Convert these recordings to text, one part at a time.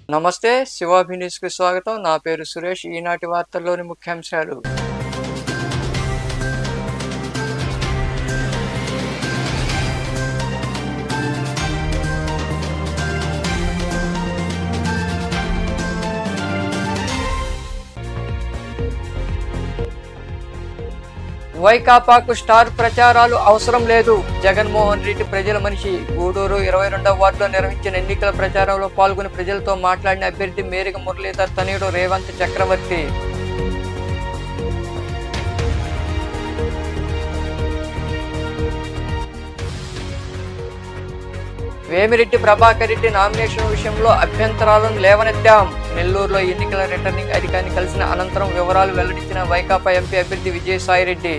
నమస్తే శివాభి న్యూస్‌కి స్వాగతం. నా పేరు సురేష్. ఈనాటి వార్తల్లోని ముఖ్యాంశాలు. వైకాపాకు స్టార్ ప్రచారాలు అవసరం లేదు. జగన్మోహన్ రెడ్డి ప్రజల మనిషి. గూడూరు 22వ వార్డులో నిర్వహించిన ఎన్నికల ప్రచారంలో పాల్గొని ప్రజలతో మాట్లాడిన అభ్యర్థి మేరిగ మురళీధర్ తనయుడు రేవంత్ చక్రవర్తి. వేమిరెడ్డి ప్రభాకర్ రెడ్డి నామినేషన్ విషయంలో అభ్యంతరాలను లేవనెత్తాం. నెల్లూరులో ఎన్నికల రిటర్నింగ్ అధికారిని కలిసిన అనంతరం వివరాలు వెల్లడించిన వైకాపా ఎంపీ అభ్యర్థి విజయసాయిరెడ్డి.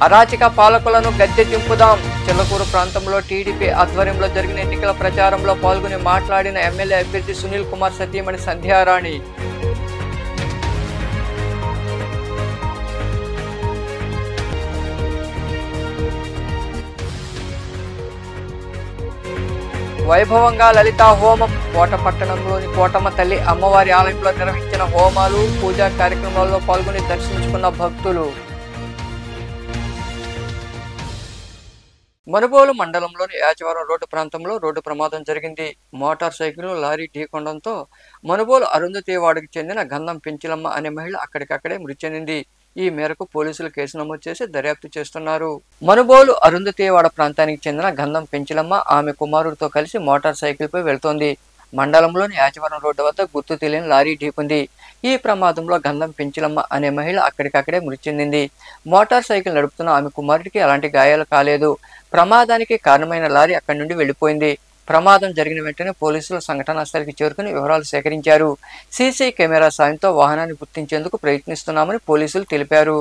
అరాచక పాలకులను గద్దె దింపుదాం. చిల్లకూరు ప్రాంతంలో టీడీపీ ఆధ్వర్యంలో జరిగిన ఎన్నికల ప్రచారంలో పాల్గొని మాట్లాడిన ఎమ్మెల్యే అభ్యర్థి సునీల్ కుమార్ సతీమణి సంధ్యారాణి. వైభవంగా లలితా హోమం. కోట పట్టణంలోని కోటమ్మ తల్లి అమ్మవారి ఆలయంలో నిర్వహించిన హోమాలు, పూజా కార్యక్రమాల్లో పాల్గొని దర్శించుకున్న భక్తులు. మనుబోలు మండలంలోని యాచవరం రోడ్డు ప్రాంతంలో రోడ్డు ప్రమాదం జరిగింది. మోటార్ సైకిల్ లారీ ఢీకొనడంతో మనుబోలు అరుంధతి వార్డుకు చెందిన గంధం పెంచిలమ్మ అనే మహిళ అక్కడికక్కడే మృతి చెందింది. ఈ మేరకు పోలీసులు కేసు నమోదు చేసి దర్యాప్తు చేస్తున్నారు. మనుబోలు అరుంధతివాడ ప్రాంతానికి చెందిన గంధం పెంచిలమ్మ ఆమె కుమారుడితో కలిసి మోటార్ సైకిల్ పై వెళ్తోంది. మండలంలోని యాచవరం రోడ్డు వద్ద గుర్తు తెలియని లారీ ఢీకొంది. ఈ ప్రమాదంలో గంధం పెంచిలమ్మ అనే మహిళ అక్కడికక్కడే మృతి చెందింది. మోటార్ సైకిల్ నడుపుతున్న ఆమె కుమారుడికి ఎలాంటి గాయాలు కాలేదు. ప్రమాదానికి కారణమైన లారీ అక్కడి నుండి వెళ్లిపోయింది. ప్రమాదం జరిగిన వెంటనే పోలీసులు సంఘటనా స్థలికి చేరుకుని వివరాలు సేకరించారు. సీసీ కెమెరా సాయంతో వాహనాన్ని గుర్తించేందుకు ప్రయత్నిస్తున్నామని పోలీసులు తెలిపారు.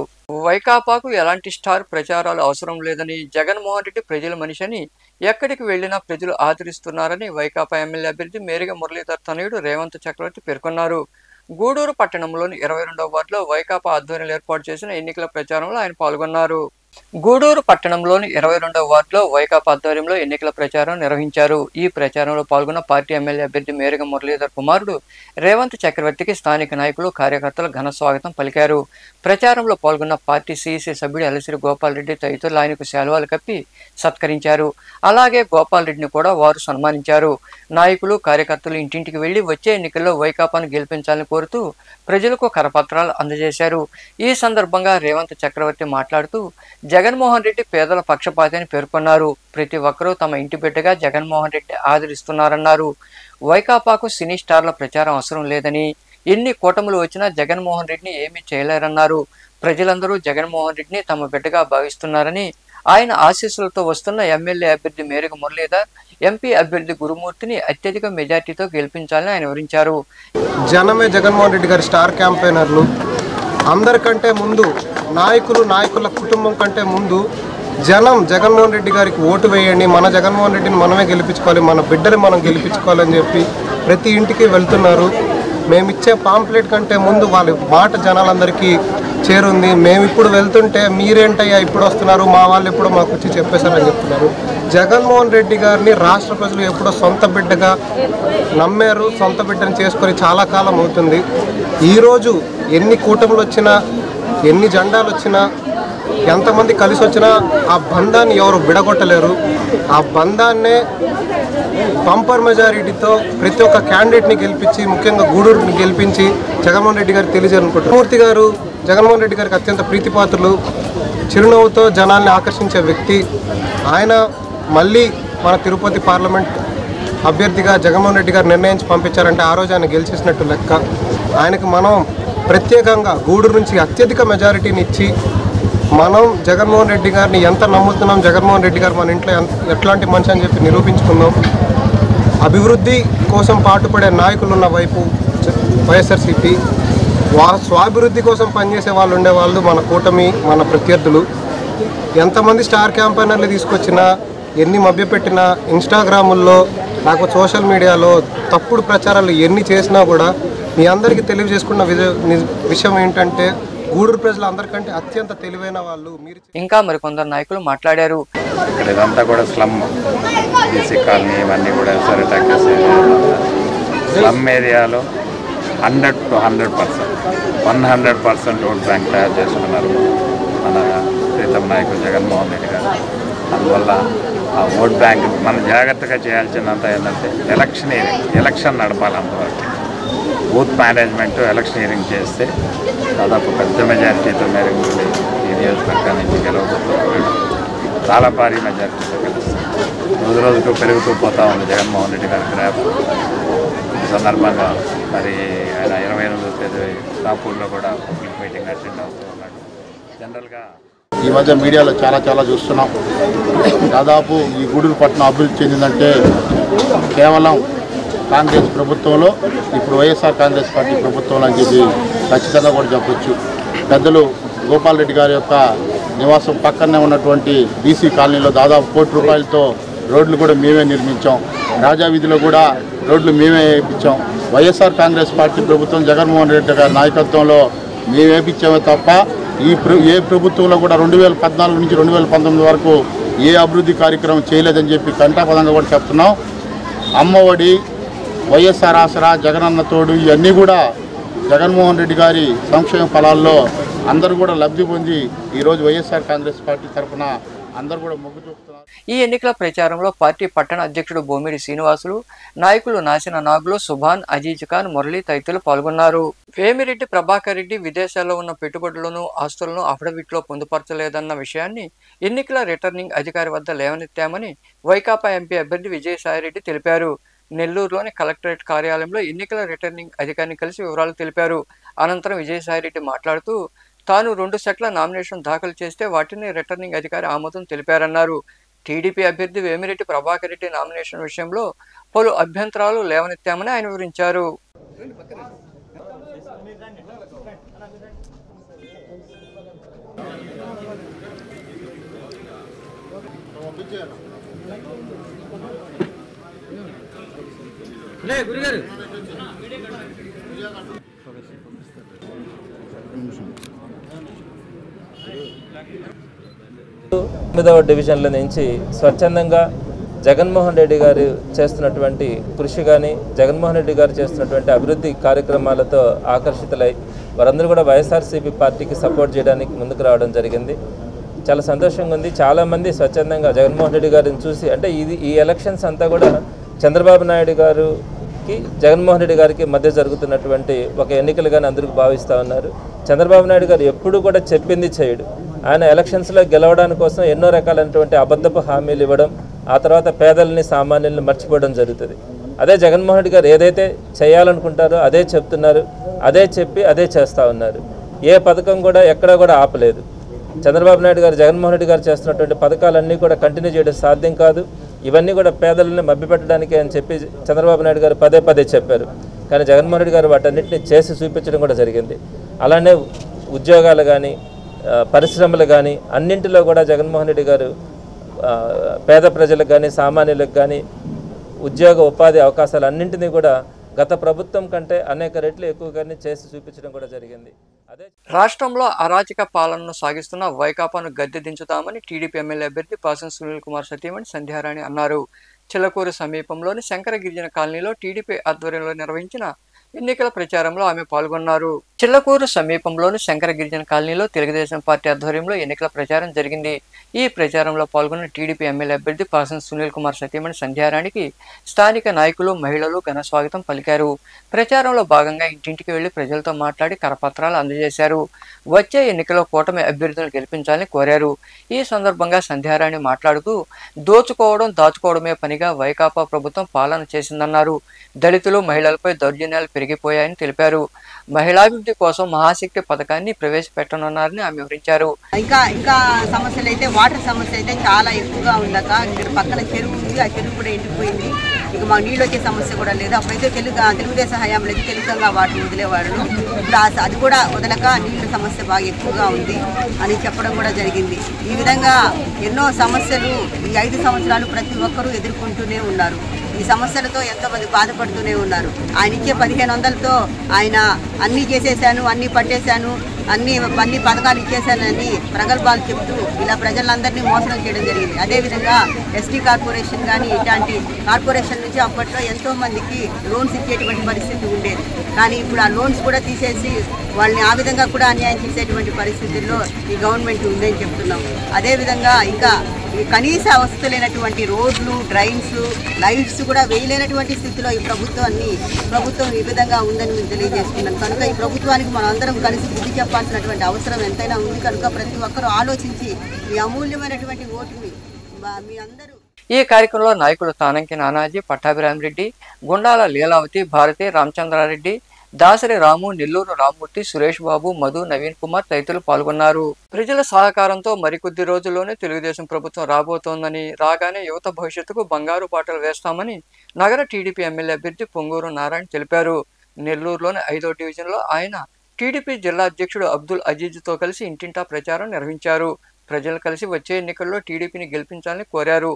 వైకాపాకు ఎలాంటి స్టార్ ప్రచారాలు అవసరం లేదని, జగన్మోహన్ రెడ్డి ప్రజల మనిషిని ఎక్కడికి వెళ్లినా ప్రజలు ఆదరిస్తున్నారని వైకాపా ఎమ్మెల్యే అభ్యర్థి మేరిగ మురళీధర్ తనయుడు రేవంత్ చక్రవర్తి పేర్కొన్నారు. గూడూరు పట్టణంలోని 22వ వార్డులో వైకాపా ఆధ్వర్యంలో ఏర్పాటు చేసిన ఎన్నికల ప్రచారంలో ఆయన పాల్గొన్నారు. గూడూరు పట్టణంలోని 22వ వార్డులో వైకాపా ఆధ్వర్యంలో ఎన్నికల ప్రచారం నిర్వహించారు. ఈ ప్రచారంలో పాల్గొన్న పార్టీ ఎమ్మెల్యే అభ్యర్థి మేరిగ మురళీధర్ కుమారుడు రేవంత్ చక్రవర్తికి స్థానిక నాయకులు, కార్యకర్తలు ఘన స్వాగతం పలికారు. ప్రచారంలో పాల్గొన్న పార్టీ సీఈసీ సభ్యుడు ఎలసిరి గోపాల్ రెడ్డి తదితరులు ఆయనకు శాలువాలు కప్పి సత్కరించారు. అలాగే గోపాల్ రెడ్డిని కూడా వారు సన్మానించారు. నాయకులు, కార్యకర్తలు ఇంటింటికి వెళ్లి వచ్చే ఎన్నికల్లో వైకాపాను గెలిపించాలని కోరుతూ ప్రజలకు కరపత్రాలు అందజేశారు. ఈ సందర్భంగా రేవంత్ చక్రవర్తి మాట్లాడుతూ జగన్మోహన్ రెడ్డి పేదల పక్షపాతి అని పేర్కొన్నారు. ప్రతి ఒక్కరూ తమ ఇంటి బిడ్డగా జగన్మోహన్ రెడ్డి ఆదరిస్తున్నారన్నారు. వైకాపాకు సినీ స్టార్ల ప్రచారం అవసరం లేదని, ఎన్ని కూటములు వచ్చినా జగన్మోహన్ రెడ్డిని ఏమీ చేయలేరన్నారు. ప్రజలందరూ జగన్మోహన్ రెడ్డిని తమ బిడ్డగా భావిస్తున్నారని, ఆయన ఆశీస్సులతో వస్తున్న ఎమ్మెల్యే అభ్యర్థి మేరిగ మురళీధర్, ఎంపీ అభ్యర్థి గురుమూర్తిని అత్యధిక మెజార్టీతో గెలిపించాలని ఆయన వివరించారు. జనమే జగన్మోహన్ రెడ్డి గారి స్టార్ క్యాంపెయినర్లు. అందరికంటే ముందు నాయకుల కుటుంబం కంటే ముందు జనం జగన్మోహన్ రెడ్డి గారికి ఓటు వేయండి, మన జగన్మోహన్ రెడ్డిని మనమే గెలిపించుకోవాలి, మన బిడ్డని మనం గెలిపించుకోవాలని చెప్పి ప్రతి ఇంటికి వెళ్తున్నారు. మేమిచ్చే పాంప్లెట్ కంటే ముందు వాళ్ళ మాట జనాలందరికీ చేరుంది. మేము ఇప్పుడు వెళ్తుంటే మీరేంటయ్యా ఇప్పుడు వస్తున్నారు, మా వాళ్ళు ఎప్పుడో మాకు వచ్చి చెప్పేశారని చెప్తున్నారు. జగన్మోహన్ రెడ్డి గారిని రాష్ట్ర ప్రజలు ఎప్పుడో సొంత బిడ్డగా నమ్మారు. సొంత బిడ్డను చేసుకొని చాలా కాలం అవుతుంది. ఈరోజు ఎన్ని కూటములు వచ్చినా, ఎన్ని జెండాలు వచ్చినా, ఎంతమంది కలిసి వచ్చినా ఆ బంధాన్ని ఎవరు విడగొట్టలేరు. ఆ బంధాన్నే బంపర్ మెజారిటీతో ప్రతి ఒక్క క్యాండిడేట్ని గెలిపించి, ముఖ్యంగా గూడూరుని గెలిపించి జగన్మోహన్ రెడ్డి గారికి తెలియజేయాలనుకుంటున్నారు. మూర్తి గారు జగన్మోహన్ రెడ్డి గారికి అత్యంత ప్రీతిపాత్రులు, చిరునవ్వుతో జనాల్ని ఆకర్షించే వ్యక్తి. ఆయన మళ్ళీ మన తిరుపతి పార్లమెంట్ అభ్యర్థిగా జగన్మోహన్ రెడ్డి గారు నిర్ణయించి పంపించారంటే ఆ రోజు ఆయన గెలిచేసినట్టు లెక్క. ఆయనకు మనం ప్రత్యేకంగా గూడూరు నుంచి అత్యధిక మెజారిటీని ఇచ్చి మనం జగన్మోహన్ రెడ్డి గారిని ఎంత నమ్ముతున్నాం, జగన్మోహన్ రెడ్డి గారు మన ఇంట్లో ఎట్లాంటి మనిషి అని చెప్పి నిరూపించుకుందాం. అభివృద్ధి కోసం పాటుపడే నాయకులు ఉన్న వైపు వైఎస్ఆర్సీపీ, స్వాభివృద్ధి కోసం పనిచేసే వాళ్ళు ఉండేవాళ్ళు మన కూటమి, మన ప్రత్యర్థులు. ఎంతమంది స్టార్ క్యాంపెయినర్లు తీసుకొచ్చినా, ఎన్ని మభ్యపెట్టినా, ఇన్స్టాగ్రాముల్లో లేకపోతే సోషల్ మీడియాలో తప్పుడు ప్రచారాలు ఎన్ని చేసినా కూడా మీ అందరికీ తెలియజేసుకున్న విషయం ఏంటంటే గూడూరు ప్రజలు అందరికంటే అత్యంత తెలివైన వాళ్ళు. ఇంకా మరికొందరు నాయకులు మాట్లాడారు. ఇక్కడ ఇదంతా కూడా స్లమ్, బీసీ కాలనీ ఇవన్నీ కూడా సరే టాక్స్ స్లమ్ ఏరియాలో 100 to 100% ఓట్ బ్యాంక్ తయారు చేసుకున్నారు మన ప్రీతం నాయకుడు జగన్మోహన్ రెడ్డి గారు. అందువల్ల ఆ ఓట్ బ్యాంక్ మనం జాగ్రత్తగా చేయాల్సినంత ఏంటంటే ఎలక్షన్ నడపాలి. అంతవరకు బూత్ మేనేజ్మెంట్ ఎలక్షనీరింగ్ చేస్తే దాదాపు పెద్ద మెజారిటీతో మెరుగుండి ఈ నియోజకవర్గం నుంచి గెలవబోతున్నాడు. చాలా భారీ మెజారిటీతో గెలుస్తుంది. రోజుకు పెరుగుతూ పోతా ఉంది జగన్మోహన్ రెడ్డి గారి గ్రాఫ్. ఈ సందర్భంగా మరి ఆయన 28వ తేదీ రాపూర్లో కూడా పబ్లిక్ మీటింగ్ అటెండ్ అవుతూ ఉన్నాడు. జనరల్గా ఈ మధ్య మీడియాలో చాలా చూస్తున్నాం. దాదాపు ఈ గూడూరు పట్టణం అభివృద్ధి చెందిందంటే కేవలం కాంగ్రెస్ ప్రభుత్వంలో, ఇప్పుడు వైఎస్ఆర్ కాంగ్రెస్ పార్టీ ప్రభుత్వంలో అని చెప్పి ఖచ్చితంగా కూడా చెప్పొచ్చు. పెద్దలు గోపాల్ రెడ్డి గారి యొక్క నివాసం పక్కనే ఉన్నటువంటి బీసీ కాలనీలో దాదాపు ₹1 కోట్లతో రోడ్లు కూడా మేమే నిర్మించాం. రాజా వీధిలో కూడా రోడ్లు మేమే వేయించాం. వైఎస్ఆర్ కాంగ్రెస్ పార్టీ ప్రభుత్వం జగన్మోహన్ రెడ్డి గారి నాయకత్వంలో మేము వేయించామే తప్ప ఏ ప్రభుత్వంలో కూడా 2014 నుంచి 2019 వరకు ఏ అభివృద్ధి కార్యక్రమం చేయలేదని చెప్పి కంటాపదంగా కూడా చెప్తున్నాం. అమ్మఒడి, వైఎస్ఆర్ ఆసరా, జగనన్న తోడు ఇవన్నీ కూడా జగన్మోహన్ రెడ్డి గారి సంక్షేమ ఫలాల్లో అందరూ కూడా లబ్ధి పొంది ఈరోజు వైఎస్ఆర్ కాంగ్రెస్ పార్టీ తరఫున అందరూ కూడా మొగ్గు చూపుతున్నారు. ఈ ఎన్నికల ప్రచారంలో పార్టీ పట్టణ అధ్యక్షుడు బోమిడి శ్రీనివాసులు, నాయకులు నాసిన నాగులు, సుభాన్, అజీజ్ ఖాన్, మురళి తదితరులు పాల్గొన్నారు. వేమిరెడ్డి ప్రభాకర్ రెడ్డి విదేశాల్లో ఉన్న పెట్టుబడులను, ఆస్తులను అఫిడవిట్లో పొందుపరచలేదన్న విషయాన్ని ఎన్నికల రిటర్నింగ్ అధికారి వద్ద లేవనెత్తామని వైకాపా ఎంపీ అభ్యర్థి విజయసాయిరెడ్డి తెలిపారు. నెల్లూరులోని కలెక్టరేట్ కార్యాలయంలో ఎన్నికల రిటర్నింగ్ అధికారిని కలిసి వివరాలు తెలిపారు. అనంతరం విజయసాయిరెడ్డి మాట్లాడుతూ తాను 2 సెట్ల నామినేషన్ దాఖలు చేస్తే వాటిని రిటర్నింగ్ అధికారి ఆమోదం తెలిపారన్నారు. టీడీపీ అభ్యర్థి వేమిరెడ్డి ప్రభాకర్ రెడ్డి నామినేషన్ విషయంలో పలు అభ్యంతరాలు లేవనెత్తామని ఆయన వివరించారు. తొమ్మిదవ డివిజన్ల నుంచి స్వచ్ఛందంగా జగన్మోహన్ రెడ్డి గారు చేస్తున్నటువంటి కృషి కానీ, జగన్మోహన్ రెడ్డి గారు చేస్తున్నటువంటి అభివృద్ధి కార్యక్రమాలతో ఆకర్షితులై వారందరూ కూడా వైఎస్ఆర్సీపీ పార్టీకి సపోర్ట్ చేయడానికి ముందుకు రావడం జరిగింది. చాలా సంతోషంగా ఉంది. చాలామంది స్వచ్ఛందంగా జగన్మోహన్ రెడ్డి గారిని చూసి, అంటే ఈ ఎలక్షన్స్ అంతా కూడా చంద్రబాబు నాయుడు గారికి జగన్మోహన్ రెడ్డి గారికి మధ్య జరుగుతున్నటువంటి ఒక ఎన్నికలుగానే అందరికీ భావిస్తూ ఉన్నారు. చంద్రబాబు నాయుడు గారు ఎప్పుడు కూడా చెప్పింది చేయడు. ఆయన ఎలక్షన్స్లో గెలవడానికి కోసం ఎన్నో రకాలైనటువంటి అబద్ధపు హామీలు ఇవ్వడం, ఆ తర్వాత పేదలని, సామాన్యుల్ని మర్చిపోవడం జరుగుతుంది. అదే జగన్మోహన్ రెడ్డి గారు ఏదైతే చేయాలనుకుంటారో అదే చెప్తున్నారు, అదే చెప్పి అదే చేస్తూ ఉన్నారు. ఏ పథకం కూడా ఎక్కడా కూడా ఆపలేదు. చంద్రబాబు నాయుడు గారు, జగన్మోహన్ రెడ్డి గారు చేస్తున్నటువంటి పథకాలన్నీ కూడా కంటిన్యూ చేయడం సాధ్యం కాదు. ఇవన్నీ కూడా పేదలని మభ్యపెట్టడానికి అని చెప్పి చంద్రబాబు నాయుడు గారు పదే చెప్పారు. కానీ జగన్మోహన్ రెడ్డి గారు వాటన్నిటిని చేసి చూపించడం కూడా జరిగింది. అలానే ఉద్యోగాలు కానీ, పరిశ్రమలు కానీ అన్నింటిలో కూడా జగన్మోహన్ రెడ్డి గారు పేద ప్రజలకు కానీ, సామాన్యులకు కానీ ఉద్యోగ ఉపాధి అవకాశాలు అన్నింటినీ కూడా గత ప్రభుత్వం కంటే అనేక రెట్లు ఎక్కువగానే చేసి చూపించడం కూడా జరిగింది. అదే రాష్ట్రంలో అరాచక పాలనను సాగిస్తున్న వైకాపాను గద్దె దించుతామని టీడీపీ ఎమ్మెల్యే అభ్యర్థి పాసం సునీల్ కుమార్ సతీమణి సంధ్యారాణి అన్నారు. చిల్లకూరు సమీపంలోని శంకర గిరిజన కాలనీలో టీడీపీ ఆధ్వర్యంలో నిర్వహించిన ఎన్నికల ప్రచారంలో ఆమె పాల్గొన్నారు. చిల్లకూరు సమీపంలోని శంకర గిరిజన కాలనీలో తెలుగుదేశం పార్టీ ఆధ్వర్యంలో ఎన్నికల ప్రచారం జరిగింది. ఈ ప్రచారంలో పాల్గొన్న టీడీపీ ఎమ్మెల్యే అభ్యర్థి పాసం సునీల్ కుమార్ సతీమణి సంధ్యారాణికి స్థానిక నాయకులు, మహిళలు ఘన స్వాగతం పలికారు. ప్రచారంలో భాగంగా ఇంటింటికి వెళ్లి ప్రజలతో మాట్లాడి కరపత్రాలు అందజేశారు. వచ్చే ఎన్నికల్లో కూటమి అభ్యర్థులను గెలిపించాలని కోరారు. ఈ సందర్భంగా సంధ్యారాణి మాట్లాడుతూ దోచుకోవడం, దాచుకోవడమే పనిగా వైకాపా ప్రభుత్వం పాలన చేసిందన్నారు. దళితులు, మహిళలపై దౌర్జన్యాలు పెరిగిపోయాయని తెలిపారు. మహిళాభివృద్ధి కోసం మహాశక్తి పథకాన్ని ప్రవేశపెట్టనున్నారని ఆమె వివరించారు. ఇంకా సమస్యలు అయితే వాటర్ సమస్య అయితే చాలా ఎక్కువగా ఉందాక. ఇక్కడ పక్కన చెరువు ఉంది, ఆ చెరువు కూడా ఎండిపోయింది. ఇక మాకు నీళ్ళు వచ్చే సమస్య కూడా లేదు. అప్పుడైతే తెలుగుదేశం హయాంలో అయితే తెలుగుగా వాటర్ వదిలేవారు. ఇప్పుడు అది కూడా వదలక నీళ్ళ సమస్య బాగా ఎక్కువగా ఉంది అని చెప్పడం కూడా జరిగింది. ఈ విధంగా ఎన్నో సమస్యలు ఈ 5 సంవత్సరాలు ప్రతి ఒక్కరూ ఎదుర్కొంటూనే ఉన్నారు. ఈ సమస్యలతో ఎంతోమంది బాధపడుతూనే ఉన్నారు. ఆయన ఇచ్చే 1500తో ఆయన అన్నీ చేసేసాను, అన్నీ పట్టేశాను, అన్ని పథకాలు ఇచ్చేసానని ప్రగల్భాలు చెప్తూ ఇలా ప్రజలందరినీ మోసం చేయడం జరిగింది. అదేవిధంగా ఎస్టీ కార్పొరేషన్ కానీ ఇట్లాంటి కార్పొరేషన్ నుంచి అప్పట్లో ఎంతో మందికి లోన్స్ ఇచ్చేటువంటి పరిస్థితి ఉండేది. కానీ ఇప్పుడు ఆ లోన్స్ కూడా తీసేసి వాళ్ళని ఆ విధంగా కూడా అన్యాయం చేసేటువంటి పరిస్థితుల్లో ఈ గవర్నమెంట్ ఉందని చెప్తున్నాం. అదేవిధంగా ఇంకా ఈ కనీస వసతులైనటువంటి రోడ్లు, డ్రైన్స్, లైట్స్ కూడా వేయలేనటువంటి స్థితిలో ఈ ప్రభుత్వం ఈ విధంగా ఉందని మేము తెలియజేస్తున్నాం. కనుక ఈ ప్రభుత్వానికి మనం అందరం కలిసి బుద్ధి చెప్పాల్సినటువంటి అవసరం ఎంతైనా ఉంది. కనుక ప్రతి ఒక్కరూ ఆలోచించి ఈ అమూల్యమైనటువంటి ఓటుని మీ అందరూ. ఈ కార్యక్రమంలో నాయకులు తానంకి నానాజీ, పట్టాభిరామిరెడ్డి, గుండాల లీలావతి, భారతి, రామచంద్రారెడ్డి, దాసరి రాము, నెల్లూరు రామ్మూర్తి, సురేష్ బాబు, మధు, నవీన్ కుమార్ తదితరులు పాల్గొన్నారు. ప్రజల సహకారంతో మరికొద్ది రోజుల్లోనే తెలుగుదేశం ప్రభుత్వం రాబోతోందని, రాగానే యువత భవిష్యత్తుకు బంగారు బాటలు వేస్తామని నగర టీడీపీ ఎమ్మెల్యే అభ్యర్థి పొంగూరు నారాయణ తెలిపారు. నెల్లూరులోని 5వ డివిజన్లో ఆయన టీడీపీ జిల్లా అధ్యక్షుడు అబ్దుల్ అజీజ్తో కలిసి ఇంటింటా ప్రచారం నిర్వహించారు. ప్రజలు కలిసి వచ్చే ఎన్నికల్లో టీడీపీని గెలిపించాలని కోరారు.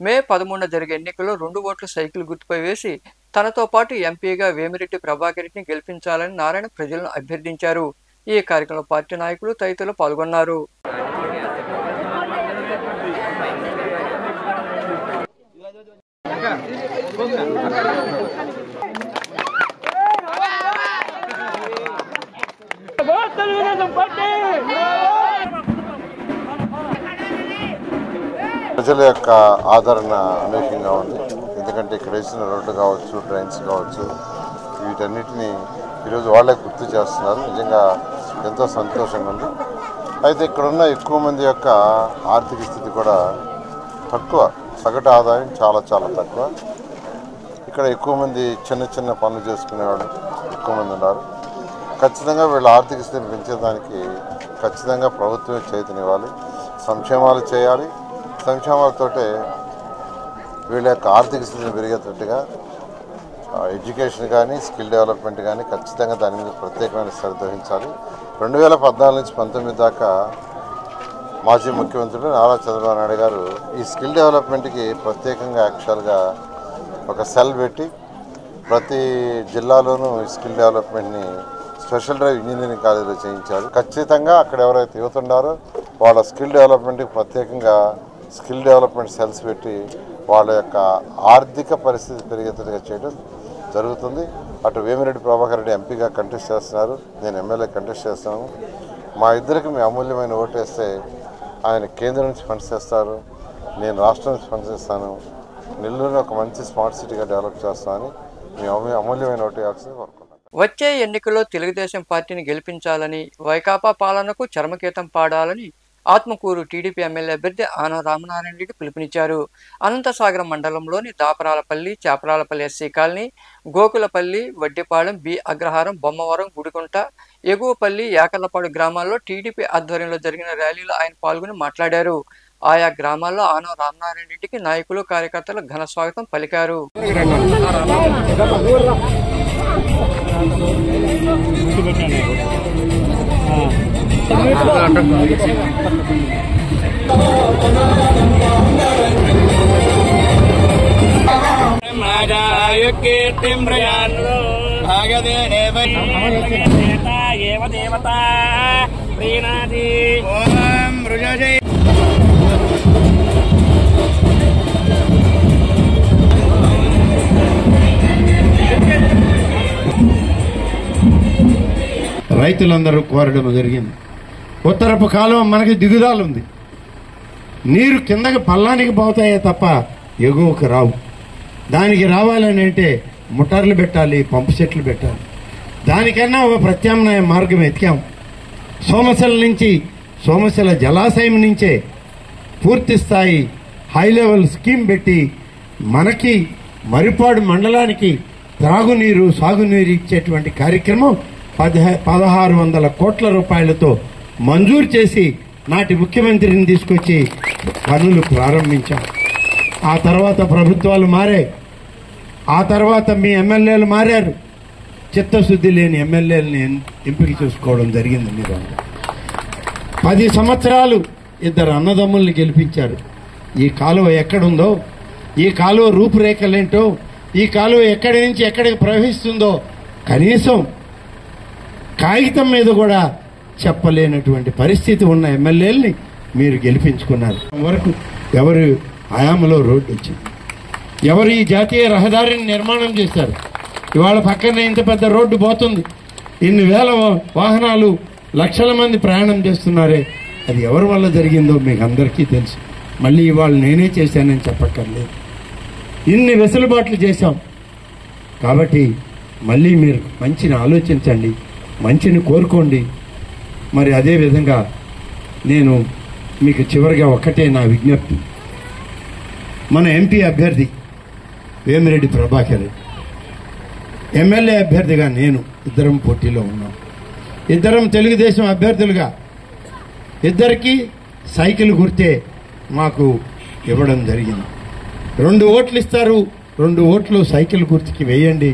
మే 13న జరిగే ఎన్నికల్లో 2 ఓట్లు సైకిల్ గుర్తుపై వేసి తనతో పాటు ఎంపీగా వేమిరెడ్డి ప్రభాకర్ రెడ్డిని గెలిపించాలని నారాయణ ప్రజలను అభ్యర్థించారు. ఈ కార్యక్రమంలో పార్టీ నాయకులు తదితరులు పాల్గొన్నారు. ప్రజల యొక్క ఆదరణ అనేకంగా ఉంది. ఎందుకంటే ఇక్కడ వేసిన రోడ్లు కావచ్చు, డ్రైన్స్ కావచ్చు, వీటన్నిటిని ఈరోజు వాళ్ళే గుర్తు చేస్తున్నారు. నిజంగా ఎంతో సంతోషంగా ఉంది. అయితే ఇక్కడున్న ఎక్కువ మంది యొక్క ఆర్థిక స్థితి కూడా తక్కువ, సగటు ఆదాయం చాలా చాలా తక్కువ. ఇక్కడ ఎక్కువ మంది చిన్న చిన్న పనులు చేసుకునేవాళ్ళు ఎక్కువ మంది ఉన్నారు. ఖచ్చితంగా వీళ్ళ ఆర్థిక స్థితిని పెంచేదానికి ఖచ్చితంగా ప్రభుత్వమే చేతనివ్వాలి, సంక్షేమాలు చేయాలి. సంక్షేమాలతోటే వీళ్ళ యొక్క ఆర్థిక స్థితిని పెరిగేటట్టుగా ఎడ్యుకేషన్ కానీ, స్కిల్ డెవలప్మెంట్ కానీ ఖచ్చితంగా దాని మీద ప్రత్యేకమైన శ్రద్ధ వహించాలి. 2014 నుంచి 19 దాకా మాజీ ముఖ్యమంత్రులు నారా చంద్రబాబు నాయుడు గారు ఈ స్కిల్ డెవలప్మెంట్కి ప్రత్యేకంగా యాక్చువల్గా ఒక సెల్ పెట్టి ప్రతి జిల్లాలోనూ ఈ స్కిల్ డెవలప్మెంట్ని స్పెషల్ డ్రైవ్ ఇంజనీరింగ్ కాలేజీలో చేయించారు. ఖచ్చితంగా అక్కడ ఎవరైతే యువత ఉన్నారో వాళ్ళ స్కిల్ డెవలప్మెంట్కి ప్రత్యేకంగా స్కిల్ డెవలప్మెంట్ సెల్స్ పెట్టి వాళ్ళ యొక్క ఆర్థిక పరిస్థితి పెరిగేటట్టుగా చేయడం జరుగుతుంది. అటు వేమిరెడ్డి ప్రభాకర్ రెడ్డి ఎంపీగా కంటెస్ట్ చేస్తున్నారు, నేను ఎమ్మెల్యే కంటెస్ట్ చేస్తున్నాను. మా ఇద్దరికి మీ అమూల్యమైన ఓటు వేస్తే ఆయన కేంద్రం నుంచి ఫండ్స్ చేస్తారు, నేను రాష్ట్రం నుంచి ఫండ్స్ ఇస్తాను. నెల్లూరుని ఒక మంచి స్మార్ట్ సిటీగా డెవలప్ చేస్తామని మీ అమూల్యమైన ఓటు వేయాల్సింది కోరుకుంటున్నాను. వచ్చే ఎన్నికల్లో తెలుగుదేశం పార్టీని గెలిపించాలని, వైకాపా పాలనకు చరమగీతం పాడాలని ఆత్మకూరు టీడీపీ ఎమ్మెల్యే అభ్యర్థి ఆనం రామనారాయణ రెడ్డి పిలుపునిచ్చారు. అనంతసాగరం మండలంలోని దాపరాలపల్లి, చేపరాలపల్లి ఎస్సీ కాలనీ, గోకులపల్లి, వడ్డిపాళెం, బి అగ్రహారం, బొమ్మవరం, గుడిగుంట, ఎగువపల్లి, యాకర్లపాడు గ్రామాల్లో టీడీపీ ఆధ్వర్యంలో జరిగిన ర్యాలీలో ఆయన పాల్గొని మాట్లాడారు. ఆయా గ్రామాల్లో ఆనం రామనారాయణ రెడ్డికి నాయకులు, కార్యకర్తలు ఘన స్వాగతం పలికారు. రైతులందరూ కోరడం జరిగింది. ఉత్తరపు కాలువ మనకి దిగుదాలు ఉంది, నీరు కిందకి పల్లానికి పోతాయే తప్ప ఎగువకు రావు. దానికి రావాలని అంటే ముటర్లు పెట్టాలి, పంపు సెట్లు పెట్టాలి. దానికన్నా ఒక ప్రత్యామ్నాయ మార్గం ఎతికాం. సోమశల జలాశయం నుంచే పూర్తి స్థాయి హై లెవెల్ స్కీమ్ పెట్టి మనకి మరిపాడు మండలానికి త్రాగునీరు, సాగునీరు ఇచ్చేటువంటి కార్యక్రమం 1600 కోట్ల రూపాయలతో మంజూరు చేసి నాటి ముఖ్యమంత్రిని తీసుకొచ్చి పనులు ప్రారంభించాం. ఆ తర్వాత ప్రభుత్వాలు మారాయి, ఆ తర్వాత మీ ఎమ్మెల్యేలు మారారు. చిత్తశుద్ధి లేని ఎమ్మెల్యేలని ఎంపిక చేసుకోవడం జరిగింది. మీరు 10 సంవత్సరాలు 2 అన్నదమ్ముల్ని గెలిపించారు. ఈ కాలువ ఎక్కడుందో, ఈ కాలువ రూపురేఖలేంటో, ఈ కాలువ ఎక్కడి నుంచి ఎక్కడికి ప్రవహిస్తుందో కనీసం కాగితం మీద కూడా చెప్పలేనటువంటి పరిస్థితి ఉన్న ఎమ్మెల్యేలని మీరు గెలిపించుకున్నారు. వరకు ఎవరు హయాంలో రోడ్డు వచ్చింది, ఎవరు ఈ జాతీయ రహదారిని నిర్మాణం చేశారు? ఇవాళ పక్కనే ఇంత పెద్ద రోడ్డు పోతుంది, ఇన్ని వేల వాహనాలు లక్షల మంది ప్రయాణం చేస్తున్నారే, అది ఎవరి వల్ల జరిగిందో మీకు అందరికీ తెలుసు. మళ్ళీ ఇవాళ నేనే చేశానని చెప్పక్కర్లేదు. ఇన్ని వెసులుబాట్లు చేశాం కాబట్టి మళ్ళీ మీరు మంచిని ఆలోచించండి, మంచిని కోరుకోండి. మరి అదేవిధంగా నేను మీకు చివరిగా ఒక్కటే నా విజ్ఞప్తి, మన ఎంపీ అభ్యర్థి వేమిరెడ్డి ప్రభాకర్ రెడ్డి, ఎమ్మెల్యే అభ్యర్థిగా నేను ఇద్దరం పోటీలో ఉన్నాం. ఇద్దరం తెలుగుదేశం అభ్యర్థులుగా ఇద్దరికీ సైకిల్ గుర్తే మాకు ఇవ్వడం జరిగింది. 2 ఓట్లు ఇస్తారు, 2 ఓట్లు సైకిల్ గుర్తుకి వేయండి.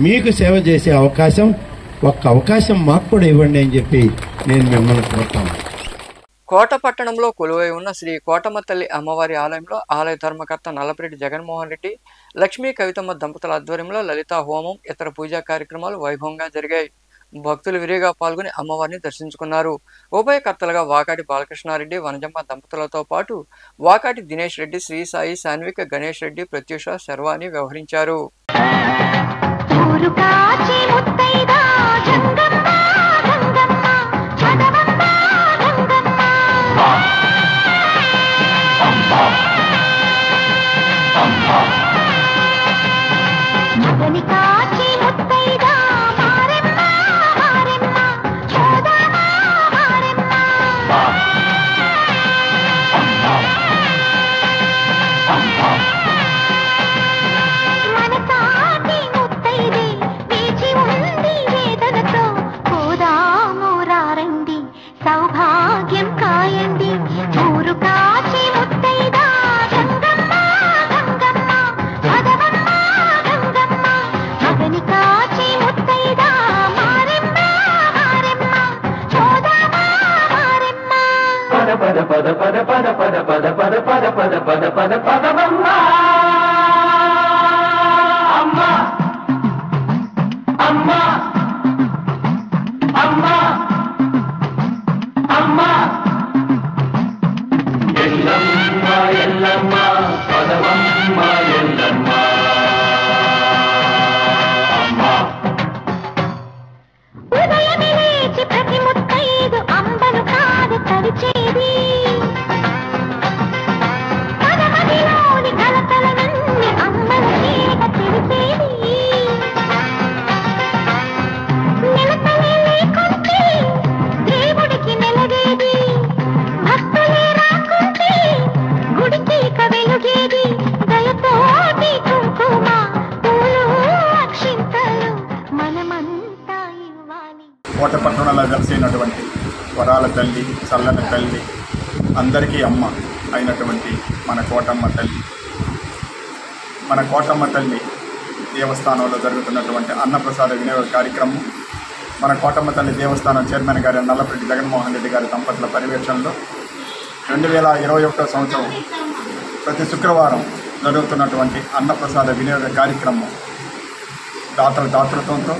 మీకు సేవ చేసే అవకాశం, ఒక్క అవకాశం మాకు కూడా ఇవ్వండి అని చెప్పి నేను మిమ్మల్ని కోరుతాను. కోట పట్టణంలో కొలువై ఉన్న శ్రీ కోటమ్మ తల్లి అమ్మవారి ఆలయంలో ఆలయ ధర్మకర్త నల్లపరెడ్డి జగన్మోహన్ రెడ్డి, లక్ష్మీ కవితమ్మ దంపతుల ఆధ్వర్యంలో లలితా హోమం, ఇతర పూజా కార్యక్రమాలు వైభవంగా జరిగాయి. భక్తులు విరిగా పాల్గొని అమ్మవారిని దర్శించుకున్నారు. ఉభయకర్తలుగా వాకాటి బాలకృష్ణారెడ్డి, వనజమ్మ దంపతులతో పాటు వాకాటి దినేష్ రెడ్డి, శ్రీ సాయి, సాన్విక, గణేష్ రెడ్డి, ప్రత్యూష, శర్వాణి వ్యవహరించారు. కోట పట్టణంలో కలిసినటువంటి వరాల తల్లి, చల్లని తల్లి, అందరికీ అమ్మ అయినటువంటి మన కోటమ్మ తల్లి, మన కోటమ్మ తల్లి దేవస్థానంలో జరుగుతున్నటువంటి అన్నప్రసాద వినియోగ కార్యక్రమం మన కోటమ్మ తల్లి దేవస్థానం చైర్మన్ గారి నల్లపరెడ్డి జగన్మోహన్ రెడ్డి గారి దంపతుల పర్యవేక్షణలో 2021 సంవత్సరం ప్రతి శుక్రవారం జరుగుతున్నటువంటి అన్నప్రసాద వినియోగ కార్యక్రమం దాతల దాతృత్వంతో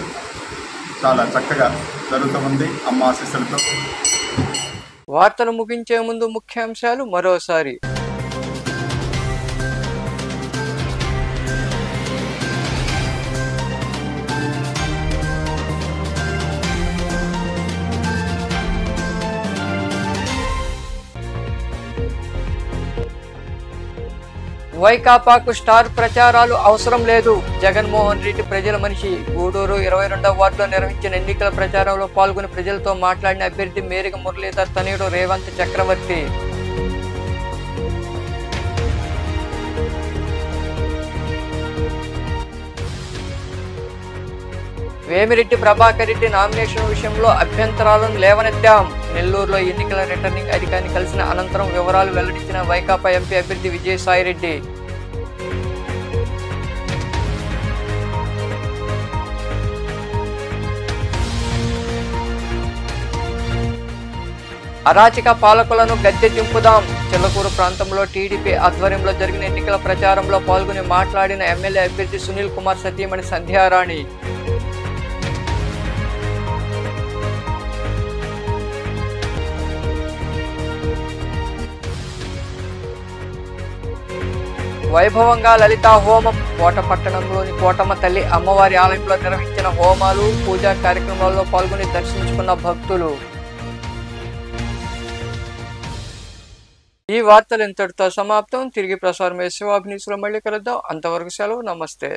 చాలా చక్కగా జరుగుతూ ఉంది. అమ్మ ఆశీస్సులతో. వార్తలు ముగించే ముందు ముఖ్యాంశాలు మరోసారి. వైకాపాకు స్టార్ ప్రచారాలు అవసరం లేదు. జగన్మోహన్ రెడ్డి ప్రజల మనిషి. గూడూరు 22వ వార్డులో నిర్వహించిన ఎన్నికల ప్రచారంలో పాల్గొని ప్రజలతో మాట్లాడిన అభ్యర్థి మేరిగ మురళీధర్ తనయుడు రేవంత్ చక్రవర్తి. వేమిరెడ్డి ప్రభాకర్ రెడ్డి నామినేషన్ విషయంలో అభ్యంతరాలను లేవనెత్తాం. నెల్లూరులో ఎన్నికల రిటర్నింగ్ అధికారిని కలిసిన అనంతరం వివరాలు వెల్లడించిన వైకాపా ఎంపీ అభ్యర్థి విజయసాయిరెడ్డి. అరాచక పాలకులను గద్దె దింపుదాం. చిల్లకూరు ప్రాంతంలో టీడీపీ ఆధ్వర్యంలో జరిగిన ఎన్నికల ప్రచారంలో పాల్గొని మాట్లాడిన ఎమ్మెల్యే అభ్యర్థి సునీల్ కుమార్ సతీమణి సంధ్యారాణి. వైభవంగా లలితా హోమం కోట పట్టణంలోని కోటమ్మ తల్లి అమ్మవారి ఆలయంలో నిర్వహించిన హోమాలు పూజా కార్యక్రమాల్లో పాల్గొని దర్శించుకున్న భక్తులు. ఈ వార్తలు ఇంతటితో సమాప్తం. తిరిగి ప్రసారం శివాభినీసులో మళ్ళీ కలుద్దాం. అంతవరకు సెలవు. నమస్తే.